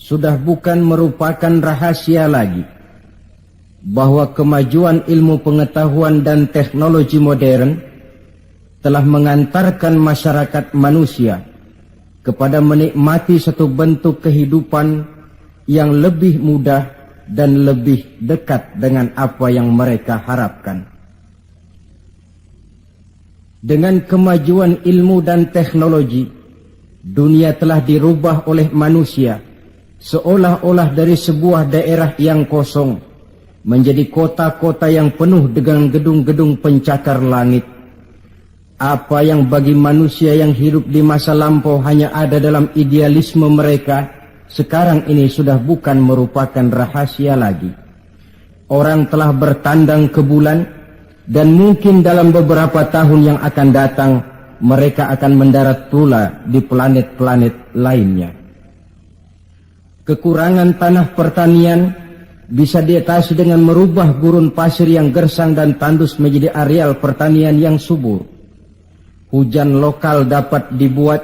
sudah bukan merupakan rahasia lagi bahwa kemajuan ilmu pengetahuan dan teknologi modern telah mengantarkan masyarakat manusia kepada menikmati satu bentuk kehidupan yang lebih mudah dan lebih dekat dengan apa yang mereka harapkan. Dengan kemajuan ilmu dan teknologi, dunia telah dirubah oleh manusia seolah-olah dari sebuah daerah yang kosong menjadi kota-kota yang penuh dengan gedung-gedung pencakar langit. Apa yang bagi manusia yang hidup di masa lampau hanya ada dalam idealisme mereka, sekarang ini sudah bukan merupakan rahasia lagi. Orang telah bertandang ke bulan, dan mungkin dalam beberapa tahun yang akan datang, mereka akan mendarat pula di planet-planet lainnya. Kekurangan tanah pertanian bisa diatasi dengan merubah gurun pasir yang gersang dan tandus menjadi areal pertanian yang subur. Hujan lokal dapat dibuat,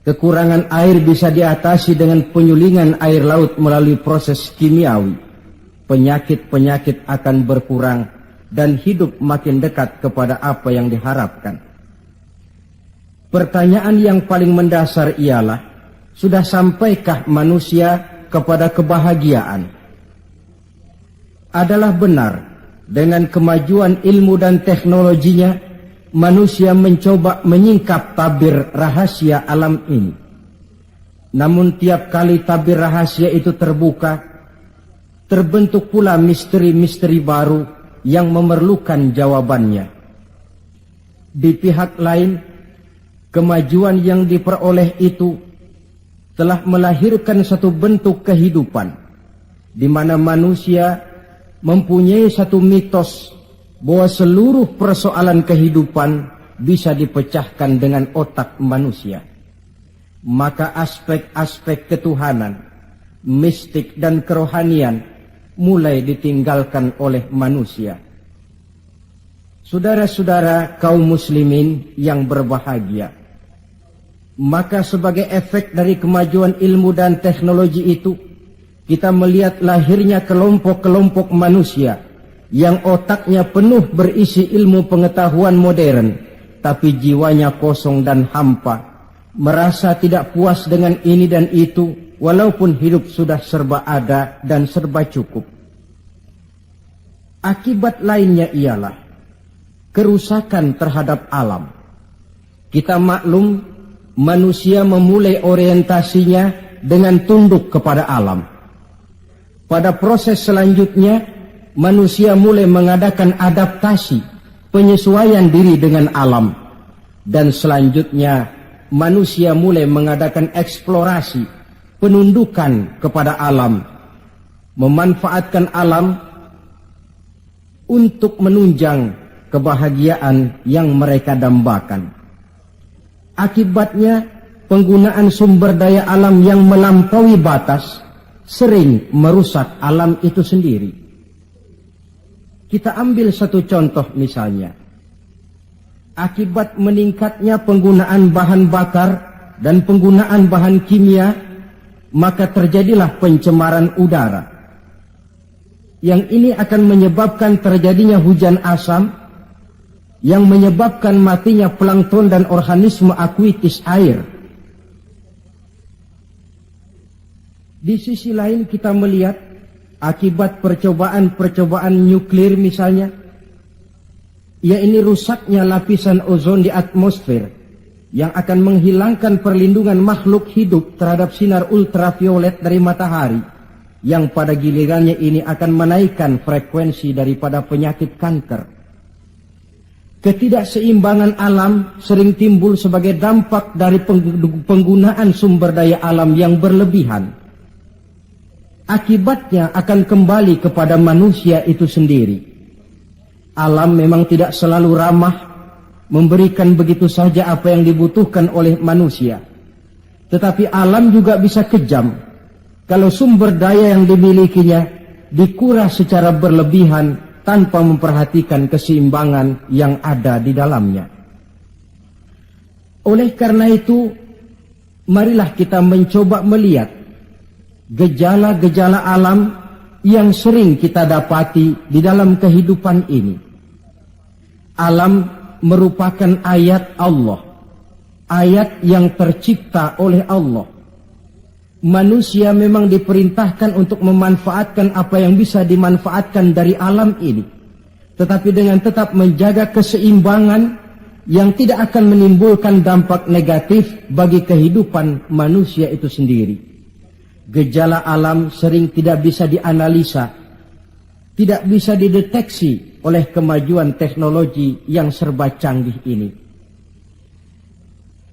kekurangan air bisa diatasi dengan penyulingan air laut melalui proses kimiawi. Penyakit-penyakit akan berkurang dan hidup makin dekat kepada apa yang diharapkan. Pertanyaan yang paling mendasar ialah, sudah sampaikah manusia kepada kebahagiaan? Adalah benar, dengan kemajuan ilmu dan teknologinya, manusia mencoba menyingkap tabir rahasia alam ini. Namun tiap kali tabir rahasia itu terbuka, terbentuk pula misteri-misteri baru yang memerlukan jawabannya. Di pihak lain, kemajuan yang diperoleh itu telah melahirkan satu bentuk kehidupan, di mana manusia mempunyai satu mitos bahwa seluruh persoalan kehidupan bisa dipecahkan dengan otak manusia. Maka aspek-aspek ketuhanan, mistik dan kerohanian mulai ditinggalkan oleh manusia. Saudara-saudara kaum muslimin yang berbahagia, maka sebagai efek dari kemajuan ilmu dan teknologi itu, kita melihat lahirnya kelompok-kelompok manusia yang otaknya penuh berisi ilmu pengetahuan modern, tapi jiwanya kosong dan hampa, merasa tidak puas dengan ini dan itu, walaupun hidup sudah serba ada dan serba cukup. Akibat lainnya ialah kerusakan terhadap alam. Kita maklum, manusia memulai orientasinya dengan tunduk kepada alam. Pada proses selanjutnya, manusia mulai mengadakan adaptasi, penyesuaian diri dengan alam. Dan selanjutnya, manusia mulai mengadakan eksplorasi, penundukan kepada alam, memanfaatkan alam untuk menunjang kebahagiaan yang mereka dambakan. Akibatnya, penggunaan sumber daya alam yang melampaui batas sering merusak alam itu sendiri. Kita ambil satu contoh misalnya. Akibat meningkatnya penggunaan bahan bakar dan penggunaan bahan kimia, maka terjadilah pencemaran udara. Yang ini akan menyebabkan terjadinya hujan asam, yang menyebabkan matinya plankton dan organisme akuatis air. Di sisi lain kita melihat akibat percobaan-percobaan nuklir misalnya, yaitu rusaknya lapisan ozon di atmosfer yang akan menghilangkan perlindungan makhluk hidup terhadap sinar ultraviolet dari matahari, yang pada gilirannya ini akan menaikkan frekuensi daripada penyakit kanker. Ketidakseimbangan alam sering timbul sebagai dampak dari penggunaan sumber daya alam yang berlebihan. Akibatnya akan kembali kepada manusia itu sendiri. Alam memang tidak selalu ramah, memberikan begitu saja apa yang dibutuhkan oleh manusia. Tetapi alam juga bisa kejam kalau sumber daya yang dimilikinya dikuras secara berlebihan tanpa memperhatikan keseimbangan yang ada di dalamnya. Oleh karena itu, marilah kita mencoba melihat gejala-gejala alam yang sering kita dapati di dalam kehidupan ini. Alam merupakan ayat Allah, ayat yang tercipta oleh Allah. Manusia memang diperintahkan untuk memanfaatkan apa yang bisa dimanfaatkan dari alam ini, tetapi dengan tetap menjaga keseimbangan yang tidak akan menimbulkan dampak negatif bagi kehidupan manusia itu sendiri. Gejala alam sering tidak bisa dianalisa, tidak bisa dideteksi oleh kemajuan teknologi yang serba canggih ini.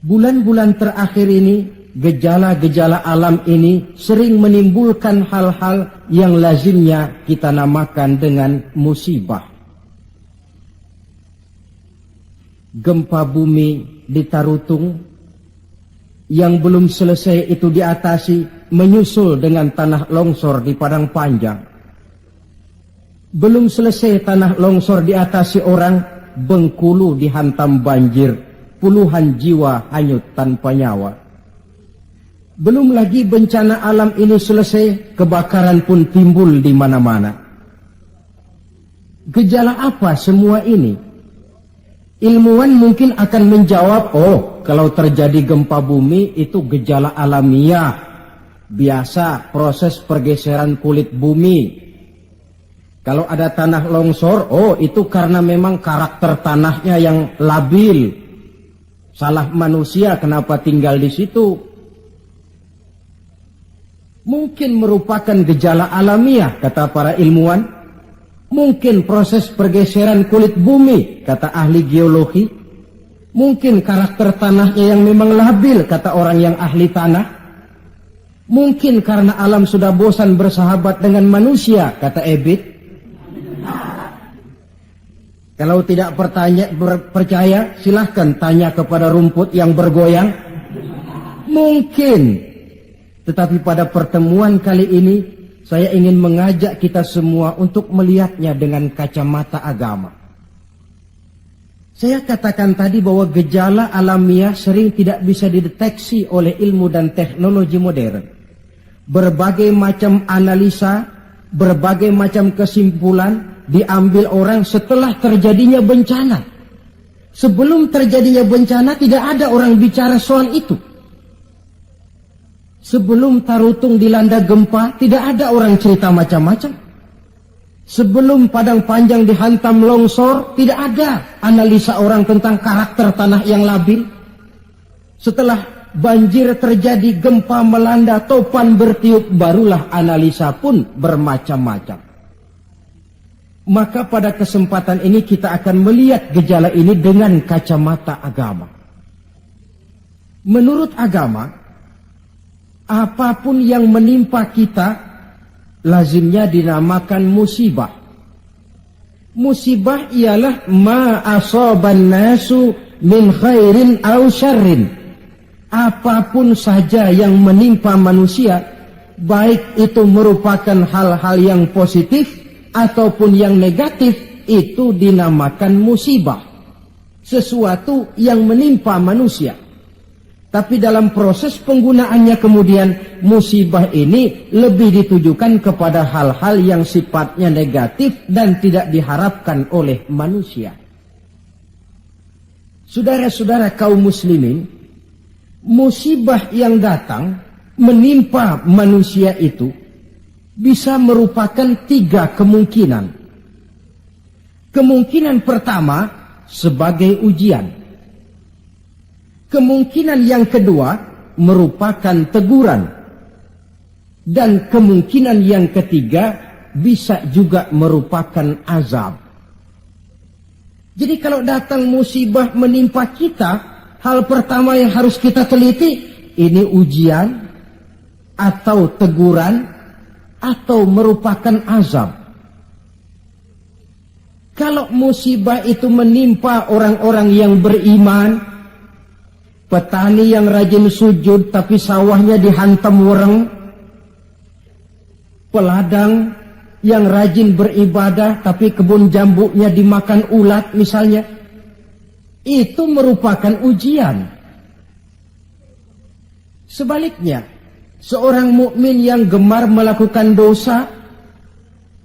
Bulan-bulan terakhir ini, gejala-gejala alam ini sering menimbulkan hal-hal yang lazimnya kita namakan dengan musibah. Gempa bumi di Tarutung yang belum selesai itu diatasi, menyusul dengan tanah longsor di Padang Panjang. Belum selesai tanah longsor diatasi orang, Bengkulu dihantam banjir, puluhan jiwa hanyut tanpa nyawa. Belum lagi bencana alam ini selesai, kebakaran pun timbul di mana-mana. Gejala apa semua ini? Ilmuwan mungkin akan menjawab, oh, kalau terjadi gempa bumi itu gejala alamiah, biasa proses pergeseran kulit bumi. Kalau ada tanah longsor, oh itu karena memang karakter tanahnya yang labil. Salah manusia kenapa tinggal di situ. Mungkin merupakan gejala alamiah, kata para ilmuwan. Mungkin proses pergeseran kulit bumi, kata ahli geologi. Mungkin karakter tanahnya yang memang labil, kata orang yang ahli tanah. Mungkin karena alam sudah bosan bersahabat dengan manusia, kata Ebit. Kalau tidak percaya, silahkan tanya kepada rumput yang bergoyang. Mungkin. Tetapi pada pertemuan kali ini, saya ingin mengajak kita semua untuk melihatnya dengan kacamata agama. Saya katakan tadi bahwa gejala alamiah sering tidak bisa dideteksi oleh ilmu dan teknologi modern. Berbagai macam analisa, berbagai macam kesimpulan diambil orang setelah terjadinya bencana. Sebelum terjadinya bencana tidak ada orang bicara soal itu. Sebelum Tarutung dilanda gempa tidak ada orang cerita macam-macam. Sebelum Padang Panjang dihantam longsor tidak ada analisa orang tentang karakter tanah yang labil. Setelah banjir terjadi, gempa melanda, topan bertiup, barulah analisa pun bermacam-macam. Maka pada kesempatan ini kita akan melihat gejala ini dengan kacamata agama. Menurut agama, apapun yang menimpa kita lazimnya dinamakan musibah. Musibah ialah ma asaban nasu min khairin aw syarrin. Apapun saja yang menimpa manusia, baik itu merupakan hal-hal yang positif ataupun yang negatif, itu dinamakan musibah. Sesuatu yang menimpa manusia. Tapi dalam proses penggunaannya kemudian, musibah ini lebih ditujukan kepada hal-hal yang sifatnya negatif dan tidak diharapkan oleh manusia. Saudara-saudara kaum muslimin, musibah yang datang menimpa manusia itu bisa merupakan 3 kemungkinan. Kemungkinan pertama sebagai ujian. Kemungkinan yang kedua merupakan teguran. Dan kemungkinan yang ketiga bisa juga merupakan azab. Jadi kalau datang musibah menimpa kita, hal pertama yang harus kita teliti, ini ujian atau teguran atau merupakan azab. Kalau musibah itu menimpa orang-orang yang beriman, petani yang rajin sujud tapi sawahnya dihantam wereng, peladang yang rajin beribadah tapi kebun jambunya dimakan ulat misalnya, itu merupakan ujian. Sebaliknya, Seorang mukmin yang gemar melakukan dosa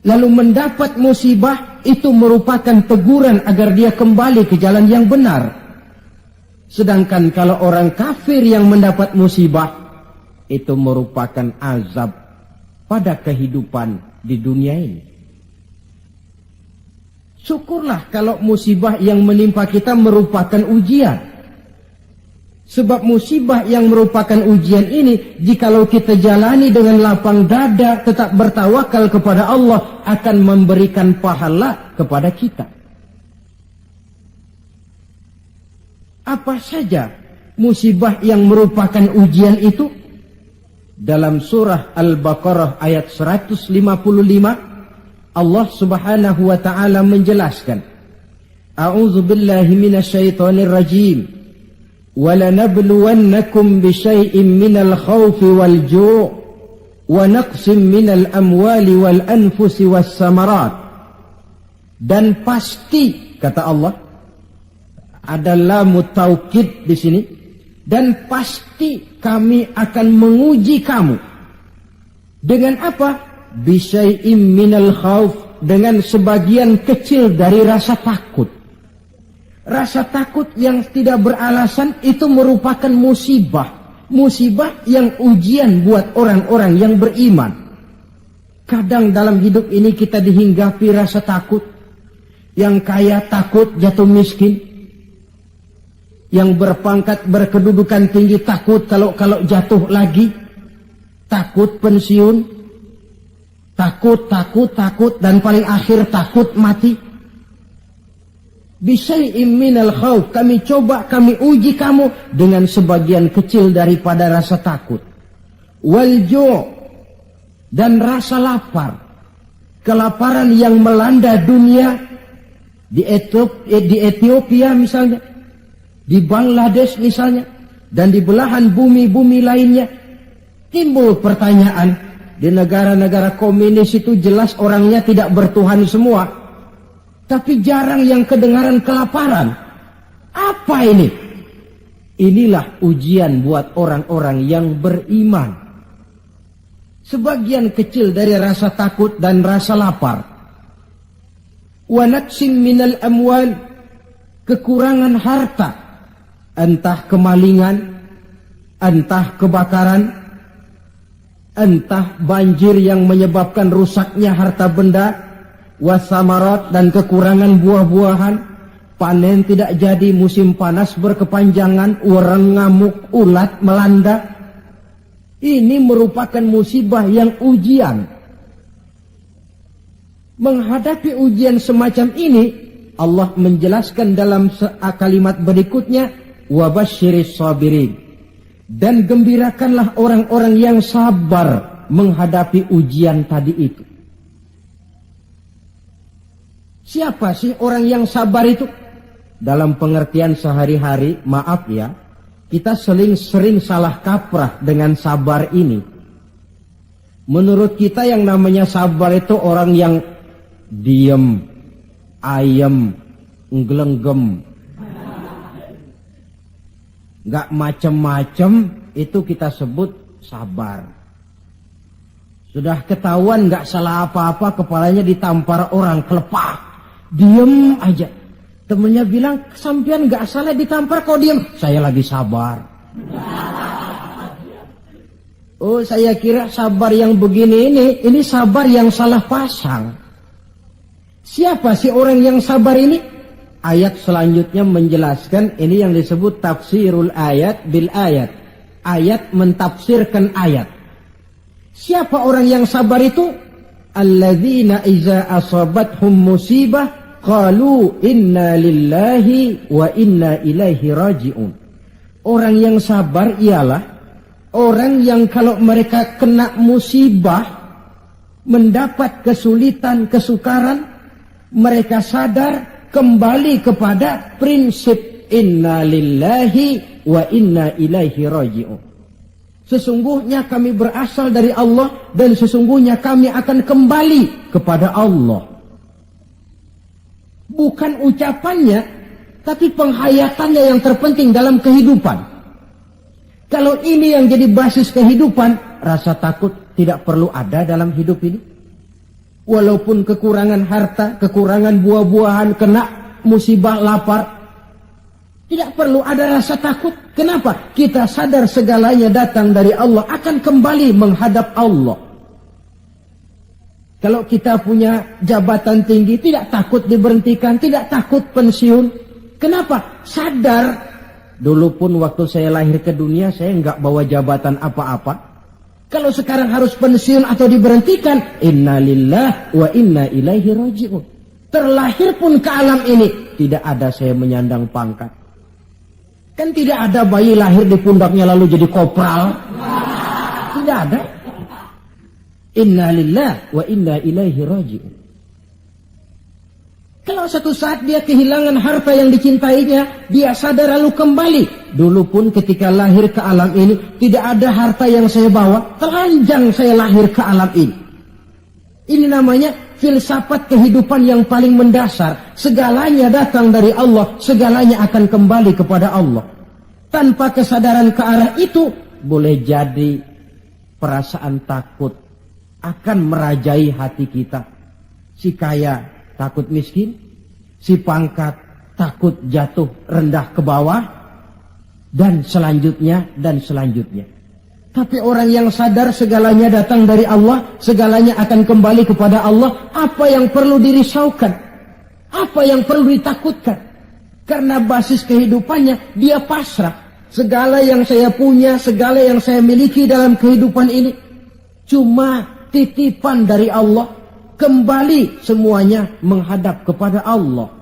lalu mendapat musibah, itu merupakan teguran agar dia kembali ke jalan yang benar. Sedangkan kalau orang kafir yang mendapat musibah, itu merupakan azab pada kehidupan di dunia ini. Syukurlah kalau musibah yang menimpa kita merupakan ujian. Sebab musibah yang merupakan ujian ini, jikalau kita jalani dengan lapang dada, tetap bertawakal kepada Allah, akan memberikan pahala kepada kita. Apa saja musibah yang merupakan ujian itu? Dalam surah Al-Baqarah ayat 155, Allah subhanahu wa ta'ala menjelaskan, A'udzu billahi minasyaitonir rajim. وَلَنَبْلُوَنَّكُمْ بِشَيْءٍ مِّنَ الْخَوْفِ وَالْجُوعِ وَنَقْصٍ مِّنَ الْأَمْوَالِ وَالْأَنْفُسِ وَالثَّمَرَاتِ. Dan pasti, kata Allah, ada lamu taukid di sini, dan pasti kami akan menguji kamu. Dengan apa? Bisyai'im minal khauf, dengan sebagian kecil dari rasa takut. Rasa takut yang tidak beralasan itu merupakan musibah. Musibah yang ujian buat orang-orang yang beriman. Kadang dalam hidup ini kita dihinggapi rasa takut. Yang kaya takut jatuh miskin. Yang berpangkat berkedudukan tinggi takut kalau jatuh lagi. Takut pensiun. Takut dan paling akhir takut mati. Bisyai'im minal khauf, kami coba, kami uji kamu dengan sebagian kecil daripada rasa takut. Wal ju', dan rasa lapar. Kelaparan yang melanda dunia di Ethiopia misalnya, di Bangladesh misalnya, dan di belahan bumi-bumi lainnya. Timbul pertanyaan, di negara-negara komunis itu jelas orangnya tidak bertuhan semua. Tapi jarang yang kedengaran kelaparan. Apa ini? Inilah ujian buat orang-orang yang beriman. Sebagian kecil dari rasa takut dan rasa lapar. Wa naqsin minal amwal, kekurangan harta. Entah kemalingan, entah kebakaran, entah banjir yang menyebabkan rusaknya harta benda, wasamarat, dan kekurangan buah-buahan, panen tidak jadi, musim panas berkepanjangan, orang ngamuk, ulat melanda. Ini merupakan musibah yang ujian. Menghadapi ujian semacam ini, Allah menjelaskan dalam kalimat berikutnya, wabasyiris sabirin, dan gembirakanlah orang-orang yang sabar menghadapi ujian tadi itu. Siapa sih orang yang sabar itu? Dalam pengertian sehari-hari, maaf ya, kita sering salah kaprah dengan sabar ini. Menurut kita yang namanya sabar itu orang yang diem, ayem, nggelenggem, gak macem-macem, itu kita sebut sabar. Sudah ketahuan gak salah apa-apa, kepalanya ditampar orang, kelepak. Diem aja. Temennya bilang, sampean gak salah ditampar kok diem. Saya lagi sabar. Oh, saya kira sabar yang begini ini sabar yang salah pasang. Siapa sih orang yang sabar ini? Ayat selanjutnya menjelaskan, ini yang disebut tafsirul ayat bil ayat. Ayat mentafsirkan ayat. Siapa orang yang sabar itu? Alladzina iza asabathum musibah qalu inna lillahi wa inna ilaihi raji'un. Orang yang sabar ialah orang yang kalau mereka kena musibah, mendapat kesulitan, kesukaran, mereka sadar kembali kepada prinsip inna lillahi wa inna ilaihi raji'un. Sesungguhnya kami berasal dari Allah dan sesungguhnya kami akan kembali kepada Allah. Bukan ucapannya, tapi penghayatannya yang terpenting dalam kehidupan. Kalau ini yang jadi basis kehidupan, rasa takut tidak perlu ada dalam hidup ini? Walaupun kekurangan harta, kekurangan buah-buahan, kena musibah lapar, tidak perlu ada rasa takut. Kenapa? Kita sadar segalanya datang dari Allah, akan kembali menghadap Allah. Kalau kita punya jabatan tinggi, tidak takut diberhentikan, tidak takut pensiun. Kenapa? Sadar. Dulu pun waktu saya lahir ke dunia, saya enggak bawa jabatan apa-apa. Kalau sekarang harus pensiun atau diberhentikan, inna lillah wa inna ilaihi raji'un. Terlahir pun ke alam ini, tidak ada saya menyandang pangkat. Kan tidak ada bayi lahir di pundaknya lalu jadi kopral. Tidak ada. Inna lillah wa inna ilaihi raji'un. Kalau satu saat dia kehilangan harta yang dicintainya, dia sadar lalu kembali. Dulu pun ketika lahir ke alam ini, tidak ada harta yang saya bawa, telanjang saya lahir ke alam ini. Ini namanya filsafat kehidupan yang paling mendasar. Segalanya datang dari Allah, segalanya akan kembali kepada Allah. Tanpa kesadaran ke arah itu, boleh jadi perasaan takut akan merajai hati kita. Si kaya takut miskin, si pangkat takut jatuh rendah ke bawah, dan selanjutnya, dan selanjutnya. Tapi orang yang sadar segalanya datang dari Allah, segalanya akan kembali kepada Allah, apa yang perlu dirisaukan? Apa yang perlu ditakutkan? Karena basis kehidupannya, dia pasrah. Segala yang saya punya, segala yang saya miliki dalam kehidupan ini, cuma titipan dari Allah. Kembali semuanya menghadap kepada Allah.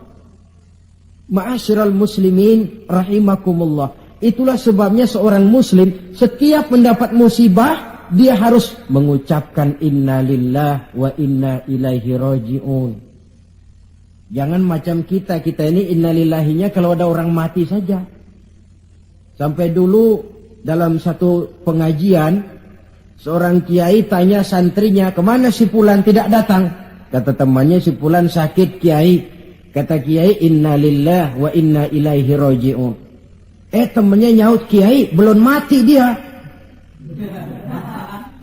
Ma'asyiral muslimin rahimakumullah. Itulah sebabnya seorang muslim setiap mendapat musibah, dia harus mengucapkan inna lillah wa inna ilaihi raji'un. Jangan macam kita ini inna lillahinya kalau ada orang mati saja. Sampai dulu dalam satu pengajian, seorang kiai tanya santrinya, kemana si fulan tidak datang? Kata temannya, si fulan sakit kiai. Kata kiai, inna lillah wa inna ilaihi raji'un. Temannya nyaut, kiai belum mati dia.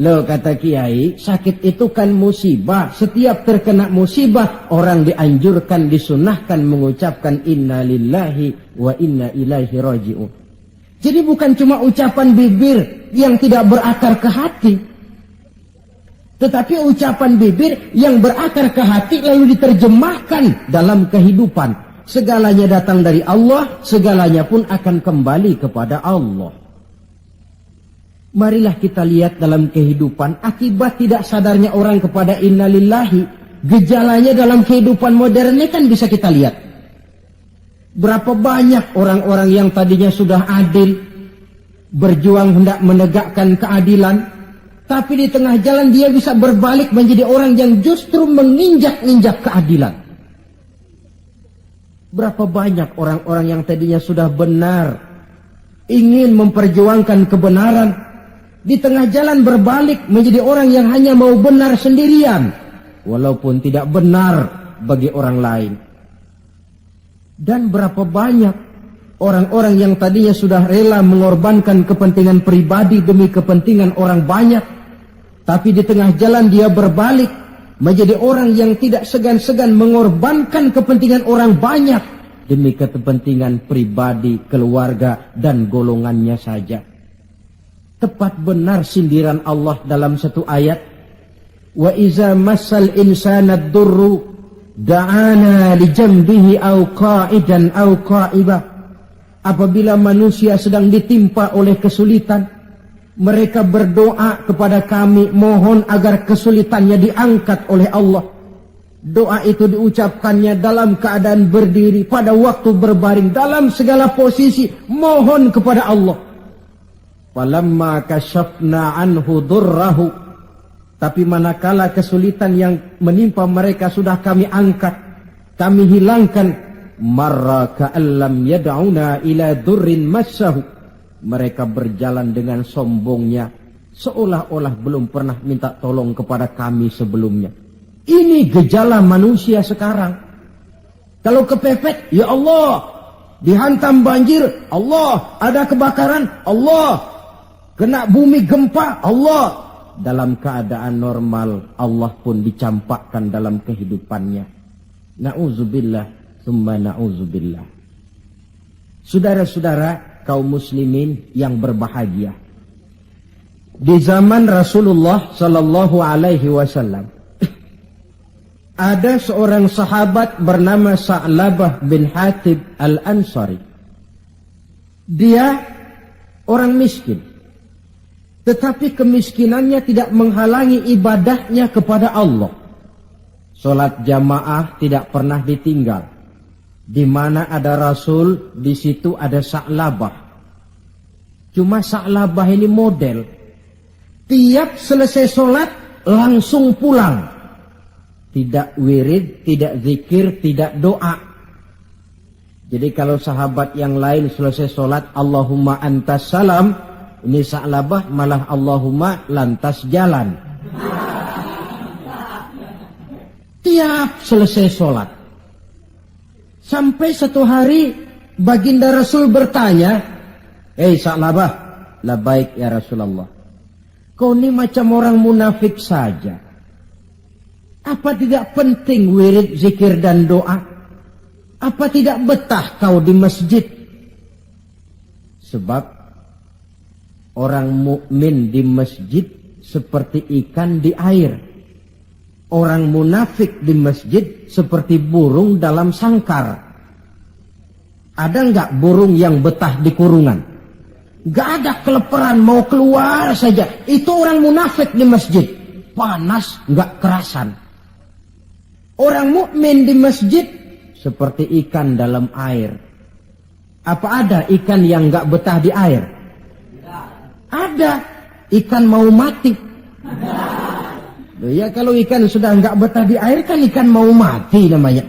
Loh, kata kiai, sakit itu kan musibah. Setiap terkena musibah, orang dianjurkan, disunahkan mengucapkan inna lillahi wa inna ilaihi raji'un. Jadi bukan cuma ucapan bibir yang tidak berakar ke hati, tetapi ucapan bibir yang berakar ke hati lalu diterjemahkan dalam kehidupan. Segalanya datang dari Allah, segalanya pun akan kembali kepada Allah. Marilah kita lihat dalam kehidupan, akibat tidak sadarnya orang kepada innalillahi, gejalanya dalam kehidupan modern ini kan bisa kita lihat. Berapa banyak orang-orang yang tadinya sudah adil, berjuang hendak menegakkan keadilan, tapi di tengah jalan dia bisa berbalik menjadi orang yang justru menginjak-injak keadilan. Berapa banyak orang-orang yang tadinya sudah benar, ingin memperjuangkan kebenaran, di tengah jalan berbalik menjadi orang yang hanya mau benar sendirian, walaupun tidak benar bagi orang lain. Dan berapa banyak orang-orang yang tadinya sudah rela mengorbankan kepentingan pribadi demi kepentingan orang banyak, tapi di tengah jalan dia berbalik menjadi orang yang tidak segan-segan mengorbankan kepentingan orang banyak demi kepentingan pribadi, keluarga, dan golongannya saja. Tepat benar sindiran Allah dalam satu ayat, wa iza massal insana ad-durru da'ana li jambihi au qa'idan au qa'ibah. Apabila manusia sedang ditimpa oleh kesulitan, mereka berdoa kepada kami, mohon agar kesulitannya diangkat oleh Allah. Doa itu diucapkannya dalam keadaan berdiri, pada waktu berbaring, dalam segala posisi, mohon kepada Allah. Falamma kasyafna anhu durrahu, tapi manakala kesulitan yang menimpa mereka sudah kami angkat, kami hilangkan, marra ka'allam yad'una ila durrin massahu, mereka berjalan dengan sombongnya, seolah-olah belum pernah minta tolong kepada kami sebelumnya. Ini gejala manusia sekarang. Kalau kepepet, ya Allah, dihantam banjir, Allah, ada kebakaran, Allah, kena bumi gempa, Allah, dalam keadaan normal, Allah pun dicampakkan dalam kehidupannya. Na'udzubillah, summa na'udzubillah. Saudara-saudara kaum muslimin yang berbahagia, di zaman Rasulullah sallallahu alaihi wasallam ada seorang sahabat bernama Sa'labah bin Hatib Al-Ansari. Dia orang miskin, tetapi kemiskinannya tidak menghalangi ibadahnya kepada Allah. Salat jamaah tidak pernah ditinggal. Di mana ada Rasul, di situ ada Sa'labah. Cuma Sa'labah ini model. Tiap selesai sholat langsung pulang. Tidak wirid, tidak zikir, tidak doa. Jadi kalau sahabat yang lain selesai sholat Allahumma antas salam, ini Sa'labah malah Allahumma lantas jalan. Tiap selesai sholat. Sampai satu hari baginda Rasul bertanya, "Hei Sa'labah," "Labaik ya Rasulullah." "Kau ini macam orang munafik saja. Apa tidak penting wirid, zikir dan doa? Apa tidak betah kau di masjid?" Sebab orang mukmin di masjid seperti ikan di air. Orang munafik di masjid seperti burung dalam sangkar. Ada enggak burung yang betah di kurungan? Enggak ada, keleperan mau keluar saja. Itu orang munafik di masjid. Panas enggak kerasan. Orang mukmin di masjid seperti ikan dalam air. Apa ada ikan yang enggak betah di air? Ada. Ikan mau mati. Loh ya, kalau ikan sudah enggak betah di air kan ikan mau mati namanya.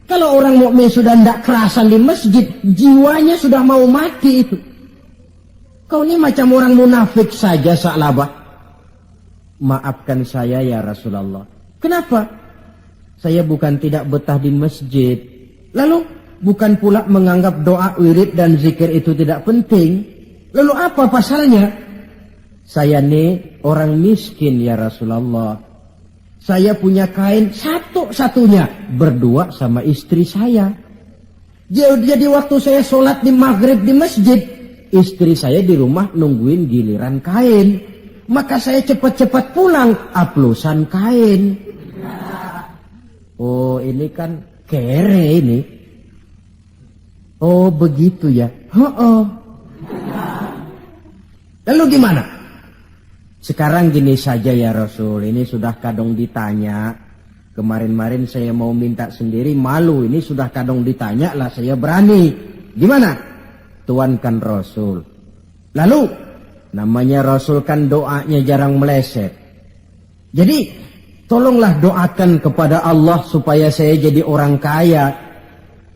Kalau orang mukmin sudah enggak kerasan di masjid, jiwanya sudah mau mati itu. Kau ini macam orang munafik saja Sa'labah. Maafkan saya ya Rasulullah. Kenapa? Saya bukan tidak betah di masjid. Lalu bukan pula menganggap doa, wirid dan zikir itu tidak penting. Lalu apa pasalnya? Saya ini orang miskin ya Rasulullah. Saya punya kain satu-satunya, berdua sama istri saya. Jadi waktu saya sholat di maghrib di masjid, istri saya di rumah nungguin giliran kain. Maka saya cepat-cepat pulang, aplusan kain. Oh ini kan kere ini. Oh begitu ya. Lalu gimana? Sekarang gini saja ya Rasul, ini sudah kadang ditanya. Kemarin-marin saya mau minta sendiri, malu. Ini sudah kadang ditanya lah, saya berani. Gimana? Tuankan Rasul. Lalu, namanya Rasul kan doanya jarang meleset. Jadi, tolonglah doakan kepada Allah supaya saya jadi orang kaya.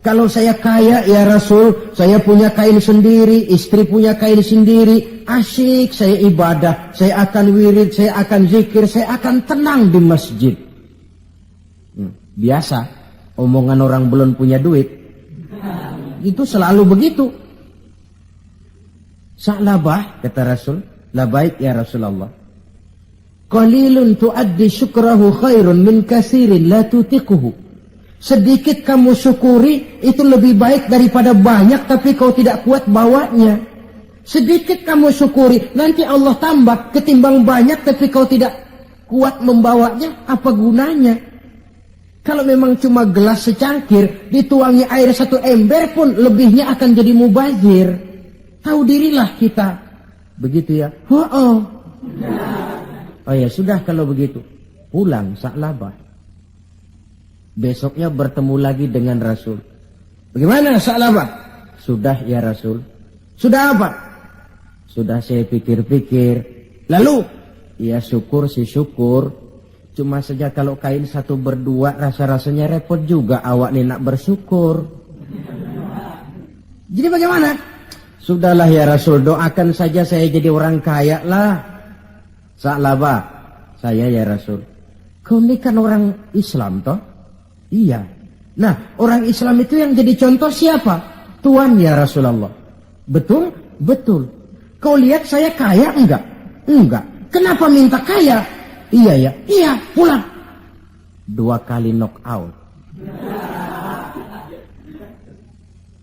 Kalau saya kaya ya Rasul, saya punya kain sendiri, istri punya kain sendiri, asyik saya ibadah, saya akan wirid, saya akan zikir, saya akan tenang di masjid. Biasa, omongan orang belum punya duit. Itu selalu begitu. Sa'labah, kata Rasul, labaik ya Rasulullah. Qalilun tuaddi syukrahu khairun min kasirin la tutiquhu. Sedikit kamu syukuri itu lebih baik daripada banyak tapi kau tidak kuat bawanya. Sedikit kamu syukuri nanti Allah tambah ketimbang banyak tapi kau tidak kuat membawanya, apa gunanya? Kalau memang cuma gelas secangkir dituangi air 1 ember pun lebihnya akan jadi mubazir. Tahu dirilah kita. Begitu ya. Oh ya sudah kalau begitu. Pulang Sa'labah. Besoknya bertemu lagi dengan Rasul. Bagaimana Sa'labah? Sudah ya Rasul. Sudah apa? Sudah saya pikir-pikir. Lalu? Ya syukur sih syukur. Cuma saja kalau kain satu berdua rasa-rasanya repot juga awak nih nak bersyukur. Jadi bagaimana? Sudahlah ya Rasul, doakan saja saya jadi orang kaya lah. Sa'labah, saya ya Rasul. Kau ini kan orang Islam toh? Iya. Nah, orang Islam itu yang jadi contoh siapa? Tuan ya Rasulullah. Betul? Betul. Kau lihat saya kaya enggak? Enggak. Kenapa minta kaya? Iya ya, iya, pulang. 2 kali knock out.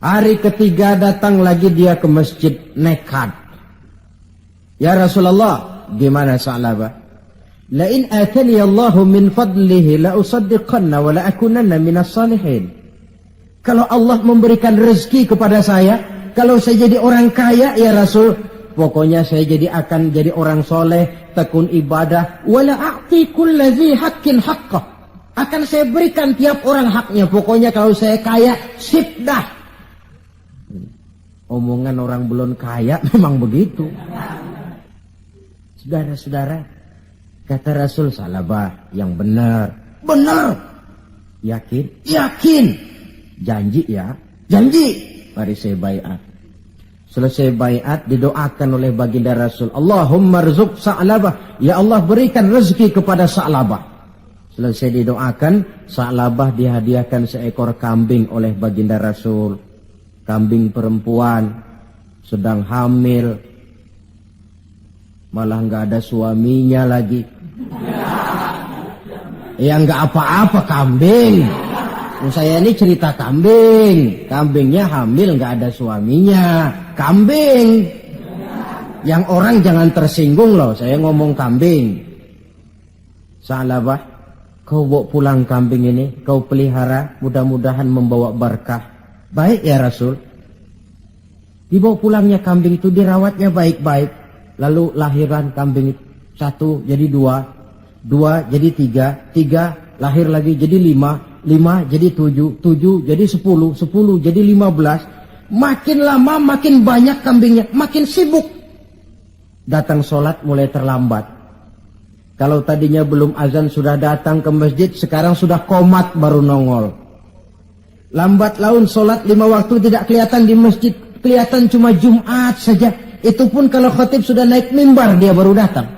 Hari ketiga datang lagi dia ke masjid nekat. Ya Rasulullah, gimana Sa'labah? La in atani Allahu min fadlihi la usaddiqanna wa la akunanna minas salihin. Kalau Allah memberikan rezeki kepada saya, kalau saya jadi orang kaya ya Rasul, pokoknya saya akan jadi orang soleh, tekun ibadah. Wala a'ti kulladzi haqqin haqqah. Akan saya berikan tiap orang haknya. Pokoknya kalau saya kaya, sip dah. Omongan orang belum kaya memang begitu. Saudara-saudara, kata Rasul, Sa'labah yang benar. Benar. Yakin? Yakin. Janji ya? Janji. Mari saya baiat. Selesai baiat didoakan oleh baginda Rasul, Allahumma rzuq Sa'labah, ya Allah berikan rezeki kepada Sa'labah. Selesai didoakan, Sa'labah dihadiahkan seekor kambing oleh baginda Rasul. Kambing perempuan, sedang hamil, malah nggak ada suaminya lagi. Ya nggak apa-apa kambing. Saya ini cerita kambing. Kambingnya hamil nggak ada suaminya. Kambing. Yang orang jangan tersinggung loh. Saya ngomong kambing. Sa'labah, kau bawa pulang kambing ini. Kau pelihara. Mudah-mudahan membawa berkah. Baik ya Rasul. Dibawa pulangnya kambing itu, dirawatnya baik-baik. Lalu lahiran kambing itu. 1 jadi 2. 2 jadi 3. 3 lahir lagi jadi 5. 5 jadi 7, 7 jadi 10, 10 jadi 15. Makin lama makin banyak kambingnya, makin sibuk. Datang sholat mulai terlambat. Kalau tadinya belum azan sudah datang ke masjid, sekarang sudah qomat baru nongol. Lambat laun sholat 5 waktu tidak kelihatan di masjid, kelihatan cuma Jumat saja. Itu pun kalau khatib sudah naik mimbar dia baru datang.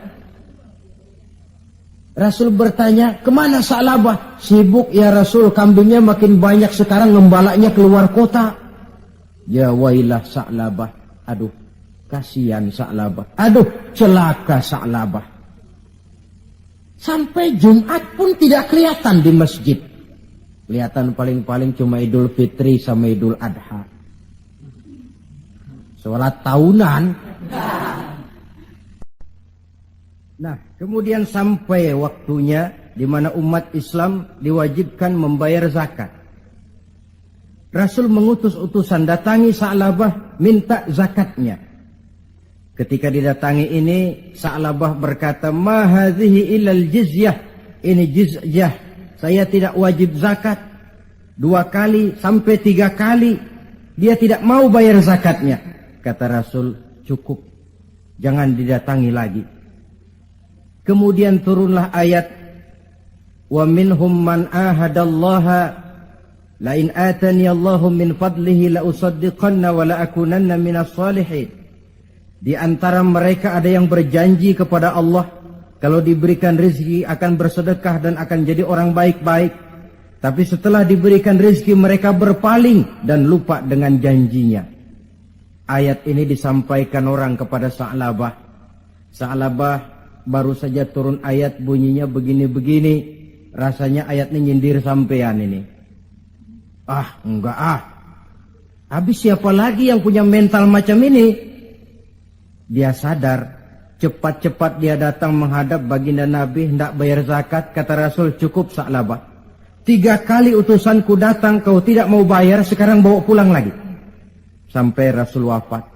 Rasul bertanya, kemana Sa'labah? Sibuk ya Rasul, kambingnya makin banyak sekarang, ngembalaknya keluar kota. Ya wailah Sa'labah. Aduh, kasihan Sa'labah. Aduh, celaka Sa'labah. Sampai Jumat pun tidak kelihatan di masjid. Kelihatan paling-paling cuma Idul Fitri sama Idul Adha. Sholat tahunan. Nah, kemudian sampai waktunya di mana umat Islam diwajibkan membayar zakat. Rasul mengutus utusan, datangi Sa'labah, minta zakatnya. Ketika didatangi ini, Sa'labah berkata, ma hadhihi illal jizyah. Ini jizyah. Saya tidak wajib zakat. 2 kali sampai 3 kali dia tidak mau bayar zakatnya. Kata Rasul, cukup. Jangan didatangi lagi. Kemudian turunlah ayat, wa minhum man ahadallaha la in atani Allahu min fadlihi la usaddiqanna wa la akunanna minas salihin. Di antara mereka ada yang berjanji kepada Allah, kalau diberikan rezeki akan bersedekah dan akan jadi orang baik-baik. Tapi setelah diberikan rezeki mereka berpaling dan lupa dengan janjinya. Ayat ini disampaikan orang kepada Sa'labah. Sa'labah baru saja turun ayat bunyinya begini-begini. Rasanya ayatnya nyindir sampean ini. Ah, enggak ah. Habis siapa lagi yang punya mental macam ini? Dia sadar. Cepat-cepat dia datang menghadap baginda Nabi, hendak bayar zakat. Kata Rasul, cukup Sa'labah. 3 kali utusanku datang, kau tidak mau bayar, sekarang bawa pulang lagi. Sampai Rasul wafat.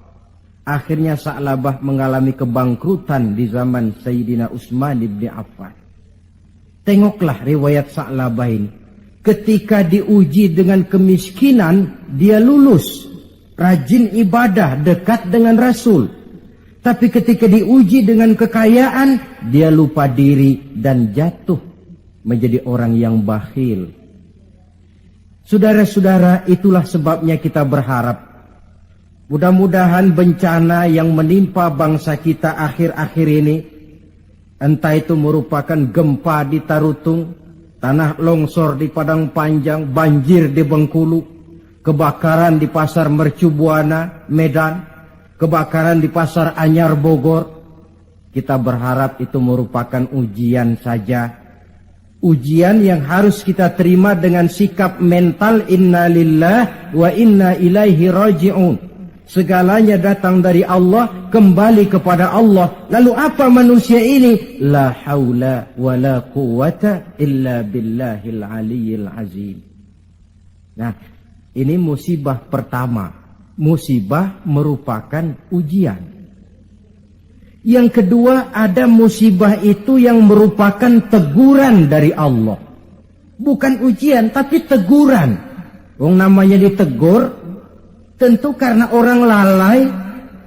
Akhirnya Sa'labah mengalami kebangkrutan di zaman Sayyidina Utsman bin Affan. Tengoklah riwayat Sa'labah ini. Ketika diuji dengan kemiskinan, dia lulus. Rajin ibadah, dekat dengan Rasul. Tapi ketika diuji dengan kekayaan, dia lupa diri dan jatuh menjadi orang yang bakhil. Saudara-saudara, itulah sebabnya kita berharap mudah-mudahan bencana yang menimpa bangsa kita akhir-akhir ini, entah itu merupakan gempa di Tarutung, tanah longsor di Padang Panjang, banjir di Bengkulu, kebakaran di Pasar Mercubuana, Medan, kebakaran di Pasar Anyar, Bogor. kita berharap itu merupakan ujian saja. Ujian yang harus kita terima dengan sikap mental inna lillah wa inna ilaihi raji'un. Segalanya datang dari Allah, kembali kepada Allah. Lalu apa manusia ini? La haula wa la quwata illa billahil aliyyil azim. Nah, ini musibah pertama. Musibah merupakan ujian. Yang kedua, ada musibah itu yang merupakan teguran dari Allah. Bukan ujian, tapi teguran. Wong namanya ditegur, tentu karena orang lalai,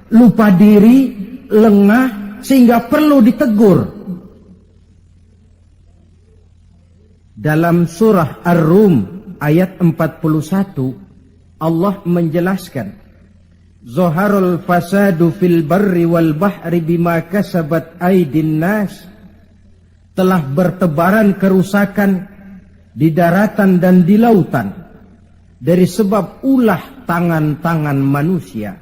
lupa diri, lengah, sehingga perlu ditegur. Dalam surah Ar-Rum ayat 41, Allah menjelaskan, Zaharul fasadu fil barri wal bahri bima kasabat aydin nas. Telah bertebaran kerusakan di daratan dan di lautan dari sebab ulah tangan-tangan manusia.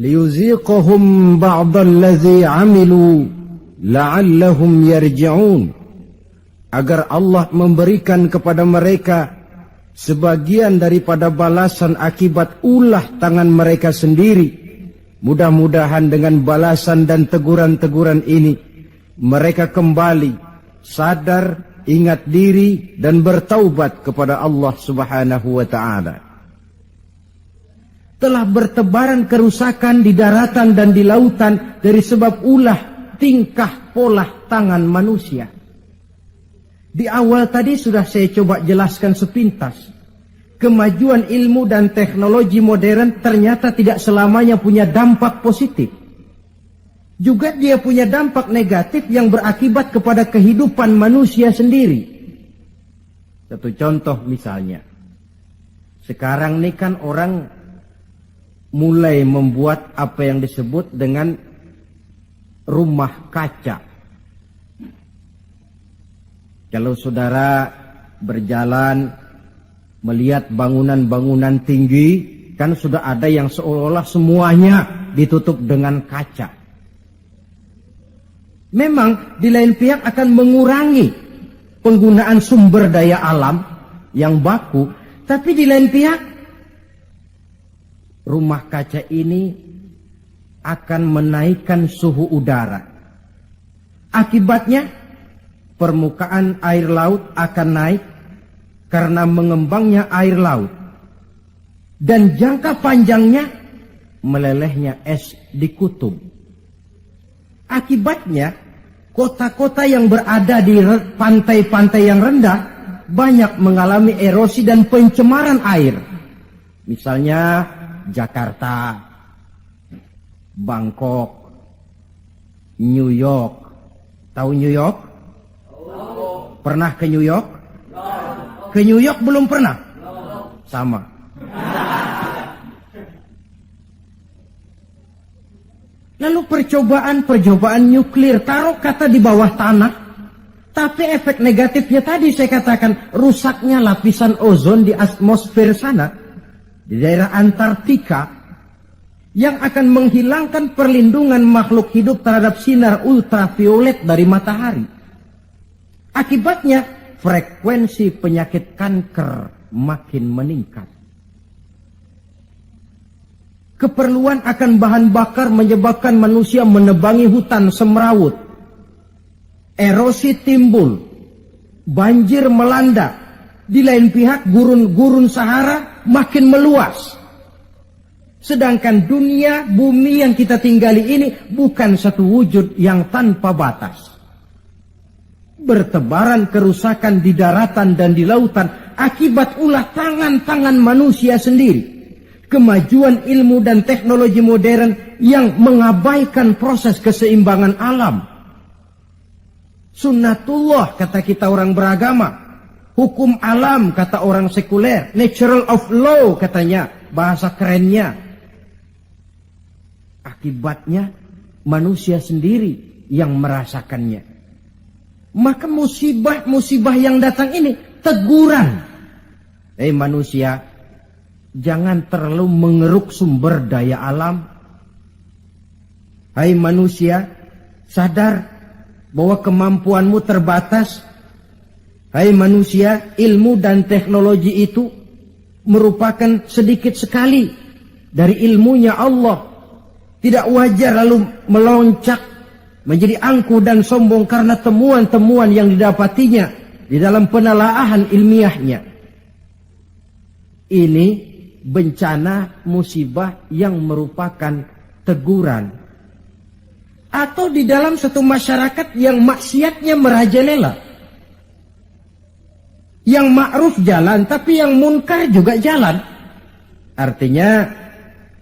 Liyuziqahum ba'dallazi 'amilu la'allahum yarji'un. Agar Allah memberikan kepada mereka sebagian daripada balasan akibat ulah tangan mereka sendiri. Mudah-mudahan dengan balasan dan teguran-teguran ini mereka kembali sadar, ingat diri dan bertaubat kepada Allah Subhanahu wa taala. Telah bertebaran kerusakan di daratan dan di lautan dari sebab ulah tingkah pola tangan manusia. Di awal tadi sudah saya coba jelaskan sepintas. Kemajuan ilmu dan teknologi modern ternyata tidak selamanya punya dampak positif. Juga dia punya dampak negatif yang berakibat kepada kehidupan manusia sendiri. Satu contoh misalnya. Sekarang ini kan orang mulai membuat apa yang disebut dengan rumah kaca. Kalau saudara berjalan melihat bangunan-bangunan tinggi, kan sudah ada yang seolah-olah semuanya ditutup dengan kaca. Memang di lain pihak akan mengurangi penggunaan sumber daya alam yang baku, tapi di lain pihak rumah kaca ini akan menaikkan suhu udara. Akibatnya permukaan air laut akan naik karena mengembangnya air laut. Dan jangka panjangnya melelehnya es di kutub. Akibatnya kota-kota yang berada di pantai-pantai yang rendah banyak mengalami erosi dan pencemaran air. Misalnya Jakarta, Bangkok, New York. Tahu New York? Pernah ke New York? Ke New York belum pernah? Sama. Lalu percobaan nuklir, taruh kata di bawah tanah. Tapi efek negatifnya tadi saya katakan, rusaknya lapisan ozon di atmosfer sana, di daerah Antartika, yang akan menghilangkan perlindungan makhluk hidup terhadap sinar ultraviolet dari matahari. Akibatnya frekuensi penyakit kanker makin meningkat. Keperluan akan bahan bakar menyebabkan manusia menebangi hutan semrawut. Erosi timbul, banjir melanda. Di lain pihak gurun-gurun Sahara makin meluas. Sedangkan dunia, bumi yang kita tinggali ini bukan satu wujud yang tanpa batas. Bertebaran kerusakan di daratan dan di lautan akibat ulah tangan-tangan manusia sendiri. Kemajuan ilmu dan teknologi modern yang mengabaikan proses keseimbangan alam. Sunnatullah kata kita orang beragama. Hukum alam kata orang sekuler. Natural of law katanya, bahasa kerennya. Akibatnya manusia sendiri yang merasakannya. Maka musibah-musibah yang datang ini teguran. Manusia, jangan terlalu mengeruk sumber daya alam. Hai manusia, sadar bahwa kemampuanmu terbatas. Hai manusia, ilmu dan teknologi itu merupakan sedikit sekali dari ilmunya Allah. Tidak wajar lalu meloncat menjadi angkuh dan sombong karena temuan-temuan yang didapatinya di dalam penelaahan ilmiahnya. Ini bencana musibah yang merupakan teguran. Atau di dalam satu masyarakat yang maksiatnya merajalela. Yang ma'ruf jalan, tapi yang munkar juga jalan. Artinya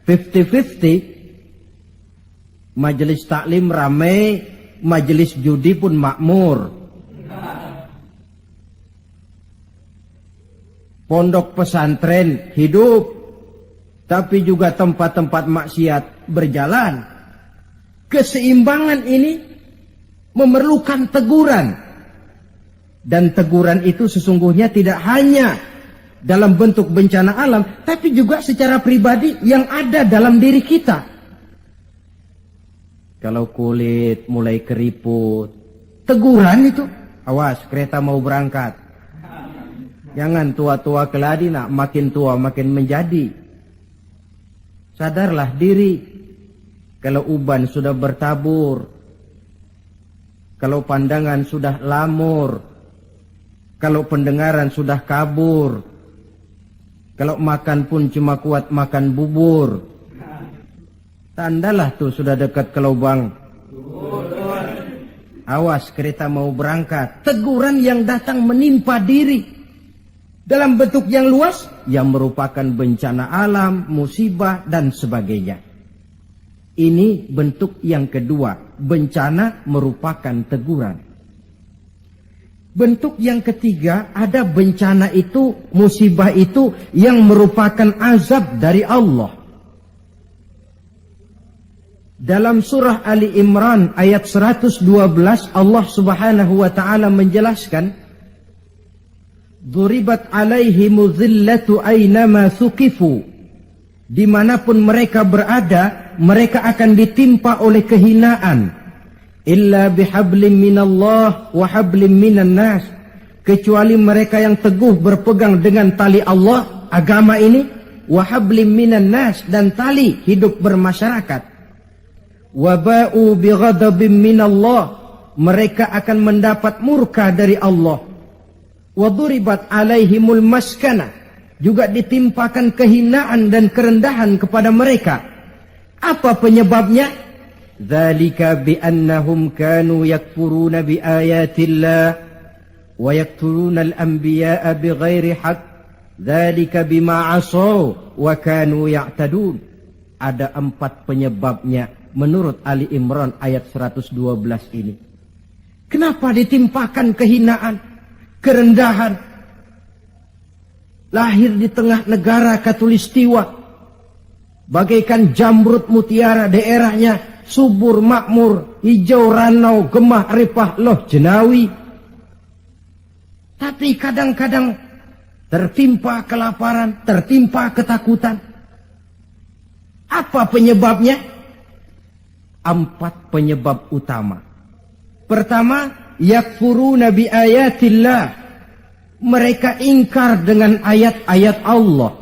50-50. Majelis taklim ramai, majelis judi pun makmur. Pondok pesantren hidup, tapi juga tempat-tempat maksiat berjalan. Keseimbangan ini memerlukan teguran. Dan teguran itu sesungguhnya tidak hanya dalam bentuk bencana alam, tapi juga secara pribadi yang ada dalam diri kita. Kalau kulit mulai keriput, teguran itu, awas kereta mau berangkat. Jangan tua-tua keladi nak makin tua makin menjadi. Sadarlah diri. Kalau uban sudah bertabur, kalau pandangan sudah lamur, kalau pendengaran sudah kabur, kalau makan pun cuma kuat makan bubur, tandalah tuh sudah dekat ke lubang. Awas kereta mau berangkat. Teguran yang datang menimpa diri dalam bentuk yang luas, yang merupakan bencana alam, musibah dan sebagainya. Ini bentuk yang kedua, bencana merupakan teguran. Bentuk yang ketiga, ada bencana itu, musibah itu yang merupakan azab dari Allah. Dalam surah Ali Imran ayat 112, Allah Subhanahu wa taala menjelaskan, "Duribat alaihimu dhillatu aynama thuqifu." Dimanapun mereka berada, mereka akan ditimpa oleh kehinaan. Illa bihablim minallah wa hablim minan nas. Kecuali mereka yang teguh berpegang dengan tali Allah, agama ini, wa hablim minan nas, dan tali hidup bermasyarakat. Wa ba'u bighadabim minallah. Mereka akan mendapat murka dari Allah. Wa duribat alaihimul maskana. Juga ditimpakan kehinaan dan kerendahan kepada mereka. Apa penyebabnya? Dzalika biannahum kanu yakfuruna biayatillah wa yaqtuluna al-anbiya'a bighairi haqq. Dzalika bima 'asaw wa kanu ya'tadun. Ada 4 penyebabnya menurut Ali Imran ayat 112 ini. Kenapa ditimpakan kehinaan, kerendahan? Lahir di tengah negara Katulistiwa, bagaikan jamrut mutiara, daerahnya subur makmur, hijau ranau, gemah ripah loh jenawi. Tapi kadang-kadang tertimpa kelaparan, tertimpa ketakutan. Apa penyebabnya? 4 penyebab utama. Pertama, yakfuruna bi ayatillah. Mereka ingkar dengan ayat-ayat Allah.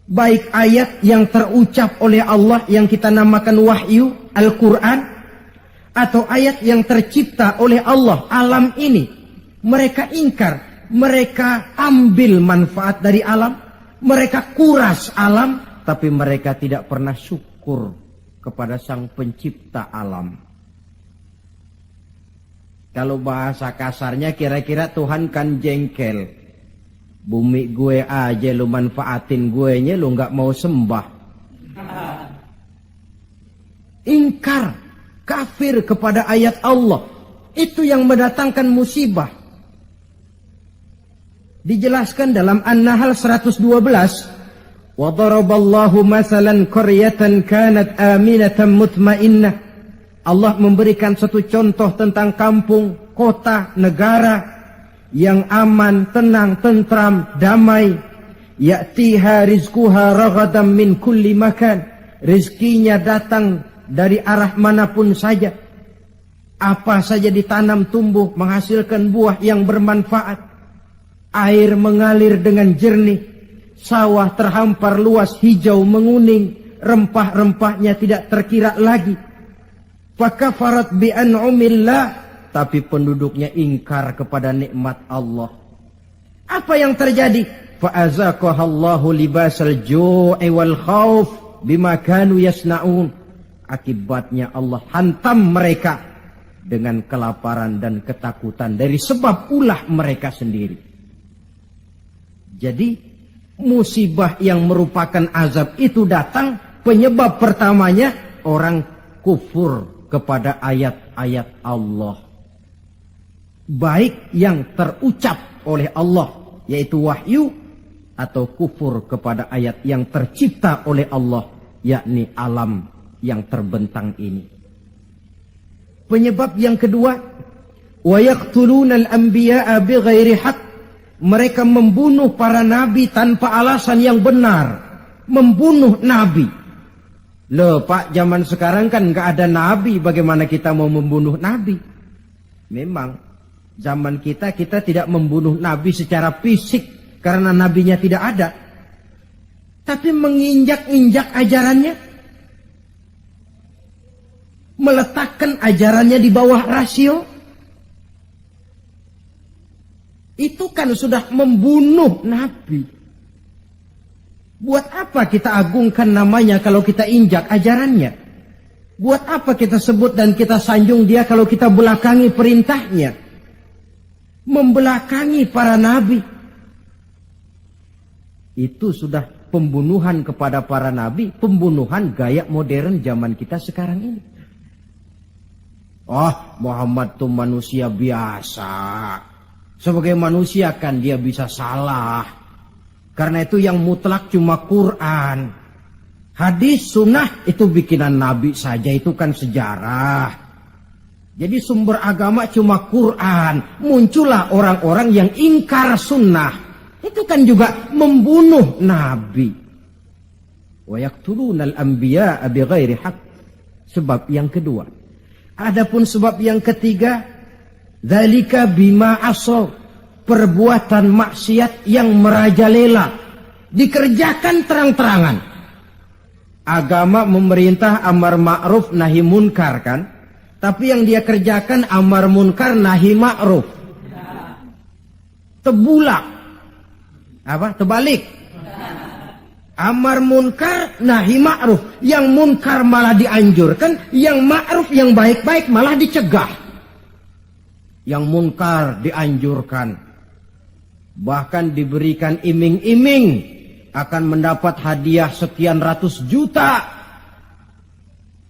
Baik ayat yang terucap oleh Allah yang kita namakan wahyu, Al-Quran, atau ayat yang tercipta oleh Allah, alam ini. Mereka ingkar, mereka ambil manfaat dari alam, mereka kuras alam, tapi mereka tidak pernah syukur kepada Sang Pencipta alam. Kalau bahasa kasarnya kira-kira Tuhan kan jengkel. Bumi gue aja lu manfaatin gue nya, lu gak mau sembah. Ingkar, kafir kepada ayat Allah. Itu yang mendatangkan musibah. Dijelaskan dalam An-Nahl 112. Wa daraballahu masalan qaryatan kanat aminatan mutmainnah. Allah memberikan satu contoh tentang kampung, kota, negara yang aman, tenang, tentram, damai. Ya'tiha rizquha raghadan min kulli makan. Rizkinya datang dari arah manapun saja. Apa saja ditanam tumbuh menghasilkan buah yang bermanfaat. Air mengalir dengan jernih. Sawah terhampar luas hijau menguning. Rempah-rempahnya tidak terkira lagi. Fakafarat bi'an'umillah. Tapi penduduknya ingkar kepada nikmat Allah. Apa yang terjadi? Fa'azaqahallahu libasal ju'i wal khauf bima kanu yasna'un. Akibatnya Allah hantam mereka dengan kelaparan dan ketakutan dari sebab ulah mereka sendiri. Jadi musibah yang merupakan azab itu datang, penyebab pertamanya orang kufur kepada ayat-ayat Allah. Baik yang terucap oleh Allah, yaitu wahyu, atau kufur kepada ayat yang tercipta oleh Allah, yakni alam yang terbentang ini. Penyebab yang kedua, wa yaqtulunal anbiya'a bighairi haqq. Mereka membunuh para nabi tanpa alasan yang benar. Membunuh nabi. Loh Pak, zaman sekarang kan nggak ada nabi, bagaimana kita mau membunuh nabi? Memang zaman kita tidak membunuh nabi secara fisik karena nabinya tidak ada. Tapi menginjak-injak ajarannya, meletakkan ajarannya di bawah rasio, itu kan sudah membunuh nabi. Buat apa kita agungkan namanya kalau kita injak ajarannya? Buat apa kita sebut dan kita sanjung dia kalau kita belakangi perintahnya? Membelakangi para nabi. Itu sudah pembunuhan kepada para nabi, pembunuhan gaya modern zaman kita sekarang ini. Muhammad itu manusia biasa. Sebagai manusia kan dia bisa salah. Karena itu yang mutlak cuma Quran. Hadis, sunnah itu bikinan Nabi saja, itu kan sejarah. Jadi sumber agama cuma Quran. Muncullah orang-orang yang ingkar sunnah. Itu kan juga membunuh Nabi. Wa yaqtulunal anbiya'a bighairi haqq. Sebab yang kedua. Adapun sebab yang ketiga, dzalika bima asaw, perbuatan maksiat yang merajalela, dikerjakan terang-terangan. Agama memerintah amar ma'ruf nahi munkar kan? Tapi yang dia kerjakan amar munkar nahi ma'ruf. Tebulak. Terbalik. Amar munkar nahi ma'ruf. Yang munkar malah dianjurkan, yang ma'ruf yang baik-baik malah dicegah. Yang munkar dianjurkan, bahkan diberikan iming-iming akan mendapat hadiah sekian ratus juta,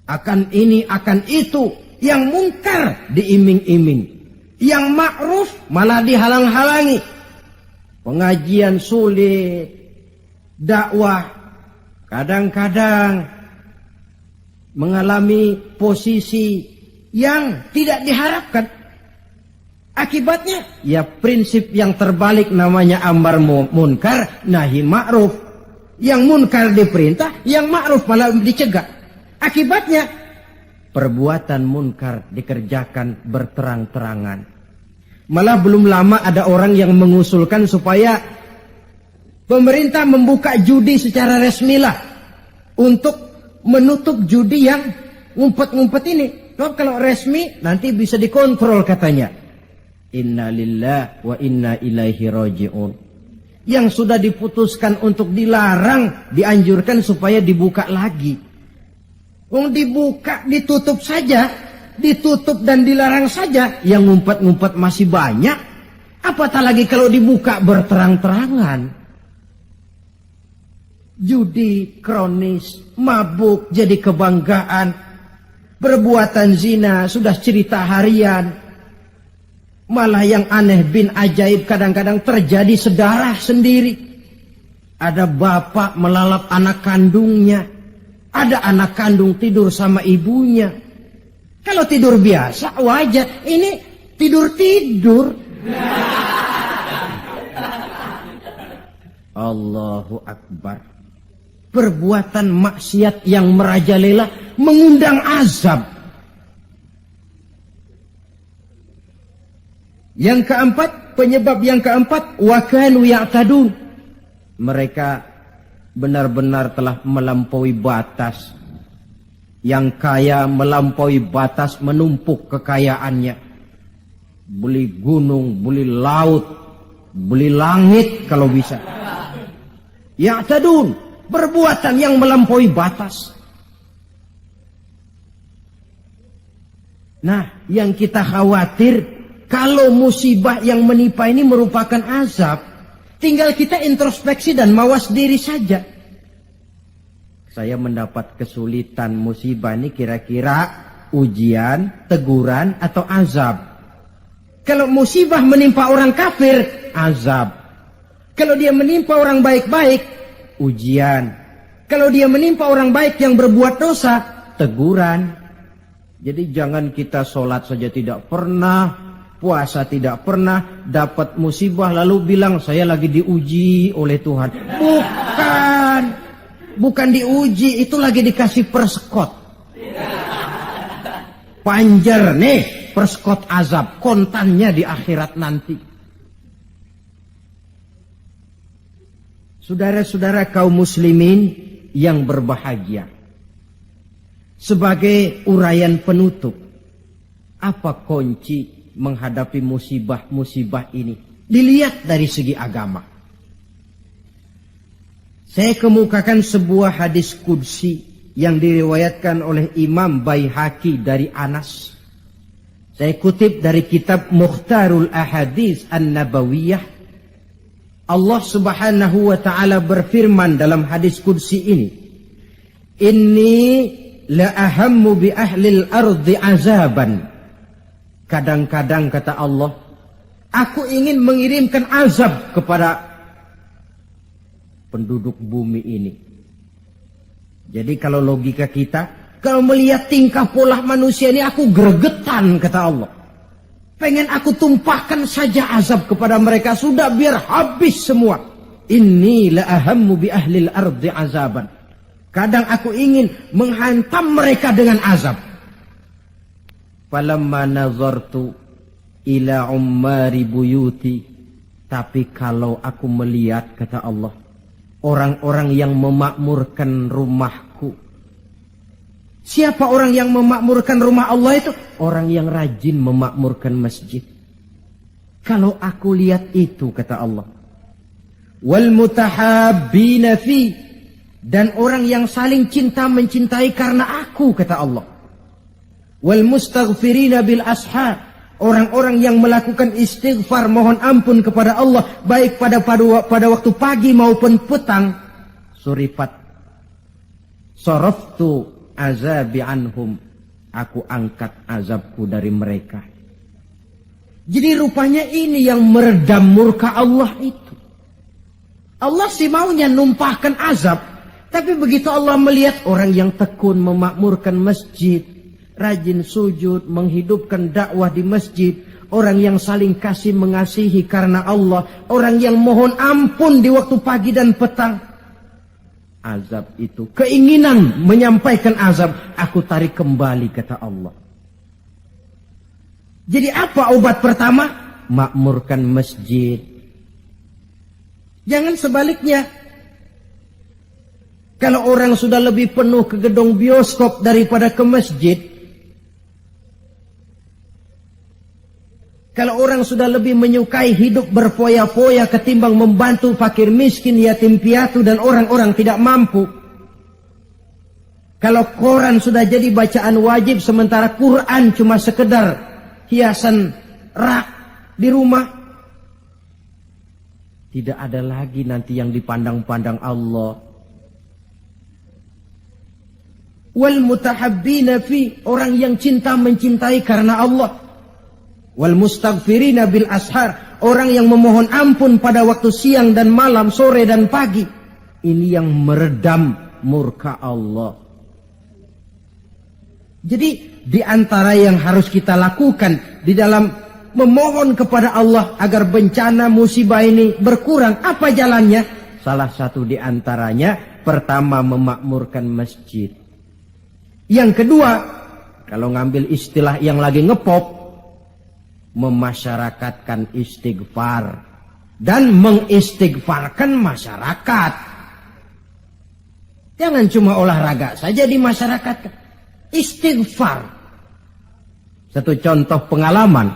akan ini akan itu. Yang munkar diiming-iming, yang ma'ruf malah dihalang-halangi. Pengajian sulit, dakwah kadang-kadang mengalami posisi yang tidak diharapkan. Akibatnya ya prinsip yang terbalik, namanya amar munkar nahi ma'ruf. Yang munkar diperintah, yang ma'ruf malah dicegah. Akibatnya perbuatan munkar dikerjakan berterang-terangan. Malah belum lama ada orang yang mengusulkan supaya pemerintah membuka judi secara resmilah untuk menutup judi yang ngumpet-ngumpet ini. Kalau resmi nanti bisa dikontrol katanya. Inna lillahi wa inna ilaihi raji'un. Yang sudah diputuskan untuk dilarang, dianjurkan supaya dibuka lagi. Dibuka, ditutup saja, ditutup dan dilarang saja, yang ngumpet-ngumpet masih banyak. Apatah lagi kalau dibuka berterang-terangan. Judi kronis, mabuk jadi kebanggaan, perbuatan zina sudah cerita harian. Malah yang aneh bin ajaib kadang-kadang terjadi sedarah sendiri. Ada bapak melalap anak kandungnya. Ada anak kandung tidur sama ibunya. Kalau tidur biasa wajar, ini tidur-tidur. Allahu Akbar. perbuatan maksiat yang merajalela mengundang azab. Yang keempat, penyebab yang keempat, wa kanu ya'tadun. Mereka benar-benar telah melampaui batas. Yang kaya melampaui batas, menumpuk kekayaannya. Beli gunung, beli laut, beli langit kalau bisa. Ya'tadun, perbuatan yang melampaui batas. Nah, yang kita khawatir, kalau musibah yang menimpa ini merupakan azab, tinggal kita introspeksi dan mawas diri saja. Saya mendapat kesulitan, musibah ini kira-kira ujian, teguran, atau azab. Kalau musibah menimpa orang kafir, azab. Kalau dia menimpa orang baik-baik, ujian. Kalau dia menimpa orang baik yang berbuat dosa, teguran. Jadi jangan kita sholat saja tidak pernah, puasa tidak pernah, dapat musibah lalu bilang saya lagi diuji oleh Tuhan. Bukan diuji, itu lagi dikasih perskot. Panjer nih, perskot azab, kontannya di akhirat nanti. Saudara-saudara kaum muslimin yang berbahagia. Sebagai uraian penutup, apa kunci menghadapi musibah-musibah ini? Dilihat dari segi agama. Saya kemukakan sebuah hadis qudsi yang diriwayatkan oleh Imam Baihaqi dari Anas. Saya kutip dari kitab Mukhtarul Ahadits An-Nabawiyah. Allah Subhanahu wa taala berfirman dalam hadis qudsi ini, "Inni la ahammu bi ahlil ardi azaban." Kadang-kadang kata Allah, aku ingin mengirimkan azab kepada penduduk bumi ini. Jadi kalau logika kita, kalau melihat tingkah pola manusia ini, aku gregetan kata Allah. Pengen aku tumpahkan saja azab kepada mereka, sudah biar habis semua. Inni la ahammu bi ahlil ardi azaban. Kadang aku ingin menghantam mereka dengan azab. Falamma nazartu ila ummari buyuti. Tapi kalau aku melihat, kata Allah, orang-orang yang memakmurkan rumahku. Siapa orang yang memakmurkan rumah Allah itu? Orang yang rajin memakmurkan masjid. Kalau aku lihat itu, kata Allah, wal mutahabbina fi, dan orang yang saling cinta mencintai karena aku, kata Allah, wal mustaghfirina bil ashar, orang-orang yang melakukan istighfar mohon ampun kepada Allah baik pada waktu pagi maupun petang. Suripat saraftu azabi anhum, aku angkat azabku dari mereka. Jadi rupanya ini yang meredam murka Allah itu. Allah sih maunya numpahkan azab, tapi begitu Allah melihat orang yang tekun memakmurkan masjid, rajin sujud, menghidupkan dakwah di masjid, orang yang saling kasih mengasihi karena Allah, orang yang mohon ampun di waktu pagi dan petang, azab itu, keinginan menyampaikan azab, aku tarik kembali, kata Allah. Jadi apa obat pertama? Makmurkan masjid. Jangan sebaliknya. Kalau orang sudah lebih penuh ke gedung bioskop daripada ke masjid, kalau orang sudah lebih menyukai hidup berfoya-foya ketimbang membantu fakir miskin, yatim piatu, dan orang-orang tidak mampu, kalau koran sudah jadi bacaan wajib sementara Quran cuma sekedar hiasan rak di rumah, tidak ada lagi nanti yang dipandang-pandang Allah. Wal mutahabbina fi, orang yang cinta mencintai karena Allah. Wal mustaghfirina bil ashar, orang yang memohon ampun pada waktu siang dan malam, sore dan pagi. Ini yang meredam murka Allah. Jadi di antara yang harus kita lakukan di dalam memohon kepada Allah agar bencana musibah ini berkurang, apa jalannya? Salah satu di antaranya pertama memakmurkan masjid. Yang kedua, kalau ngambil istilah yang lagi ngepop, memasyarakatkan istighfar dan mengistighfarkan masyarakat. Jangan cuma olahraga saja di masyarakat, istighfar. Satu contoh pengalaman,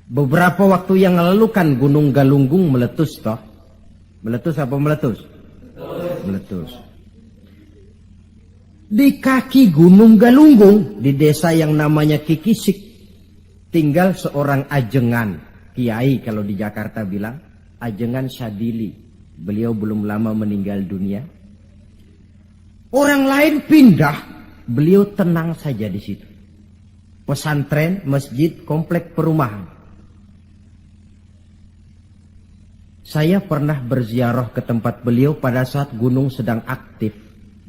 beberapa waktu yang lalu kan Gunung Galunggung meletus toh. Meletus apa meletus? Meletus. Di kaki Gunung Galunggung, di desa yang namanya Kikisik, tinggal seorang ajengan, kiai kalau di Jakarta bilang, Ajengan Syadili. Beliau belum lama meninggal dunia. Orang lain pindah, beliau tenang saja di situ. Pesantren, masjid, komplek perumahan. Saya pernah berziarah ke tempat beliau pada saat gunung sedang aktif,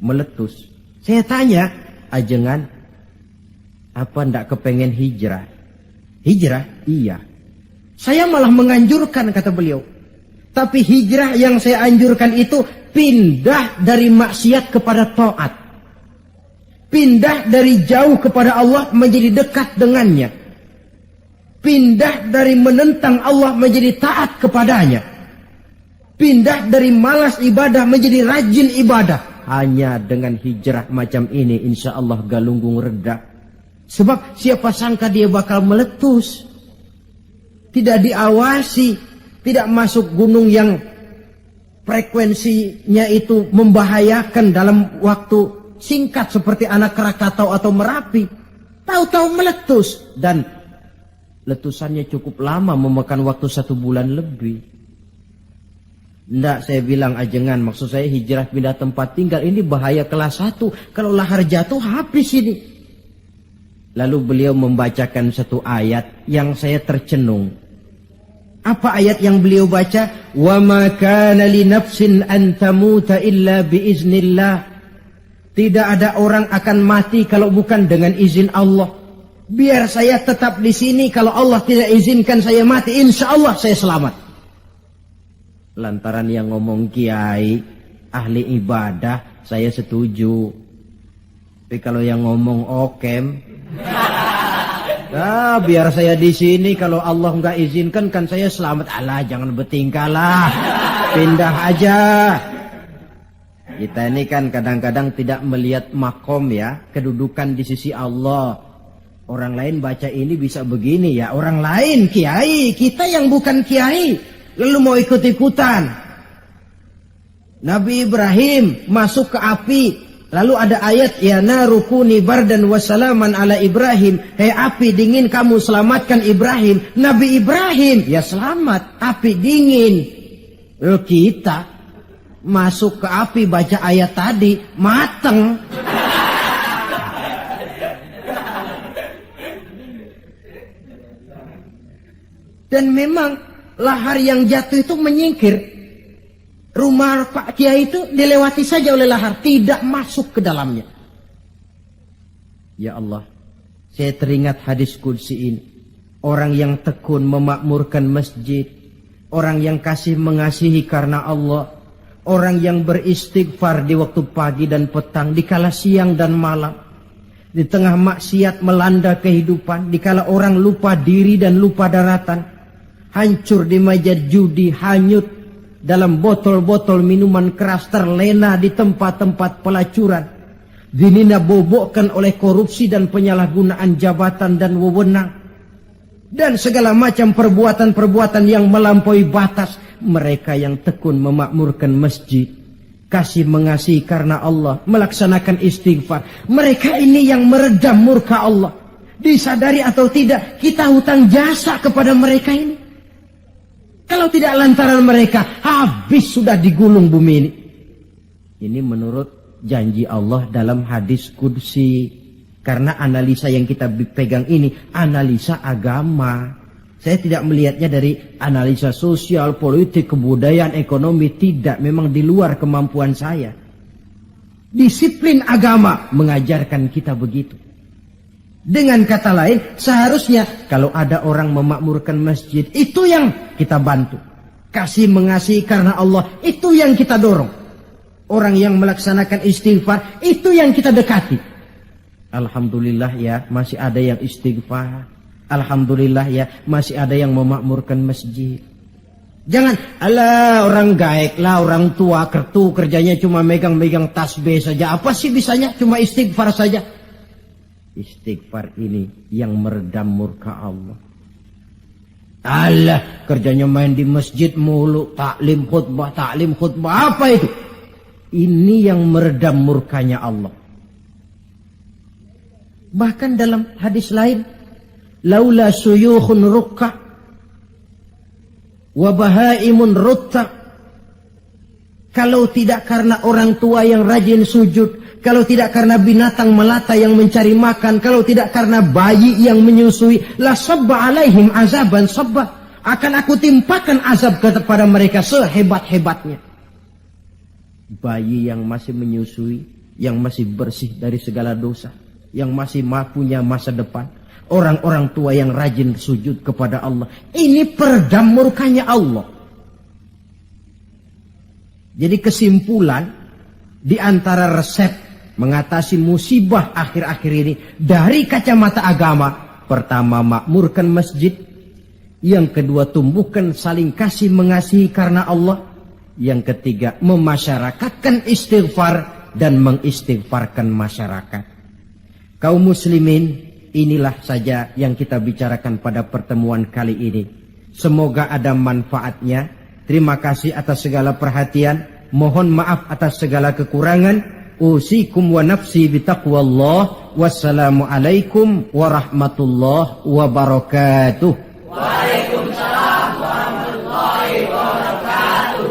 meletus. Saya tanya, Ajengan, apa ndak kepengen hijrah? Hijrah? Iya. Saya malah menganjurkan, kata beliau. Tapi hijrah yang saya anjurkan itu pindah dari maksiat kepada taat. Pindah dari jauh kepada Allah menjadi dekat dengannya. Pindah dari menentang Allah menjadi taat kepadanya. Pindah dari malas ibadah menjadi rajin ibadah. Hanya dengan hijrah macam ini insya Allah Galunggung reda. Sebab siapa sangka dia bakal meletus. Tidak diawasi. Tidak masuk gunung yang frekuensinya itu membahayakan dalam waktu singkat seperti Anak Krakatau atau Merapi. Tahu-tahu meletus. Dan letusannya cukup lama, memakan waktu 1 bulan lebih. Nggak, saya bilang Ajengan, maksud saya hijrah pindah tempat tinggal ini bahaya kelas 1. Kalau lahar jatuh habis ini. Lalu beliau membacakan satu ayat yang saya tercenung. Apa ayat yang beliau baca? Wa ma kana li nafsin an tamuta illa bi iznillah. Tidak ada orang akan mati kalau bukan dengan izin Allah. Biar saya tetap di sini, kalau Allah tidak izinkan saya mati, insya Allah saya selamat. Lantaran yang ngomong kiai, ahli ibadah, saya setuju. Tapi kalau yang ngomong okem, biar saya di sini, kalau Allah nggak izinkan kan saya selamat. Alah, jangan bertingkah lah, pindah aja. Kita ini kan kadang-kadang tidak melihat makom ya, kedudukan di sisi Allah. Orang lain baca ini bisa begini ya, orang lain kiai, kita yang bukan kiai, lalu mau ikut-ikutan. Nabi Ibrahim masuk ke api, lalu ada ayat ya narukuni bardan wassalaman ala Ibrahim. Hei api dingin, kamu selamatkan Ibrahim. Nabi Ibrahim ya selamat, api dingin. Lalu kita masuk ke api baca ayat tadi, mateng. Dan memang lahar yang jatuh itu menyingkir. Rumah Pak Kiai itu dilewati saja oleh lahar, tidak masuk ke dalamnya. Ya Allah, saya teringat hadis qudsi ini. Orang yang tekun memakmurkan masjid, orang yang kasih mengasihi karena Allah, orang yang beristighfar di waktu pagi dan petang, di kala siang dan malam, di tengah maksiat melanda kehidupan, di kala orang lupa diri dan lupa daratan, hancur di meja judi, hanyut dalam botol-botol minuman keras, terlena di tempat-tempat pelacuran, dinina bobokkan oleh korupsi dan penyalahgunaan jabatan dan wewenang, dan segala macam perbuatan-perbuatan yang melampaui batas. Mereka yang tekun memakmurkan masjid, kasih mengasihi karena Allah, melaksanakan istighfar, mereka ini yang meredam murka Allah. Disadari atau tidak, kita hutang jasa kepada mereka ini. Kalau tidak lantaran mereka, habis sudah digulung bumi ini. Ini menurut janji Allah dalam hadis qudsi. Karena analisa yang kita pegang ini analisa agama. Saya tidak melihatnya dari analisa sosial, politik, kebudayaan, ekonomi. Tidak, memang di luar kemampuan saya. Disiplin agama mengajarkan kita begitu. Dengan kata lain, seharusnya kalau ada orang memakmurkan masjid, itu yang kita bantu. Kasih mengasihi karena Allah, itu yang kita dorong. orang yang melaksanakan istighfar, itu yang kita dekati. Alhamdulillah ya, masih ada yang istighfar. Alhamdulillah ya, masih ada yang memakmurkan masjid. Jangan, alah orang gaek lah, orang tua kertu kerjanya cuma megang-megang tasbih saja. Apa sih bisanya? Cuma istighfar saja. Istighfar ini yang meredam murka Allah. Alah, kerjanya main di masjid mulu, taklim khutbah, apa itu? Ini yang meredam murkanya Allah. Bahkan dalam hadis lain, laula suyukhun rukka wa bahaimun rutta. Kalau tidak karena orang tua yang rajin sujud, kalau tidak karena binatang melata yang mencari makan, kalau tidak karena bayi yang menyusui, la sabba alaihim azaban sabba. Akan aku timpakan azab kepada mereka sehebat-hebatnya. Bayi yang masih menyusui, yang masih bersih dari segala dosa, yang masih punya masa depan, orang-orang tua yang rajin sujud kepada Allah, ini peredam murkanya Allah. Jadi kesimpulan di antara resep mengatasi musibah akhir-akhir ini dari kacamata agama, pertama makmurkan masjid, yang kedua tumbuhkan saling kasih mengasihi karena Allah, yang ketiga memasyarakatkan istighfar dan mengistighfarkan masyarakat. Kaum muslimin, inilah saja yang kita bicarakan pada pertemuan kali ini. Semoga ada manfaatnya. Terima kasih atas segala perhatian. Mohon maaf atas segala kekurangan. Usikum wa nafsi bitaqwallah. Wassalamualaikum warahmatullahi wabarakatuh. Waalaikumsalam warahmatullahi wabarakatuh.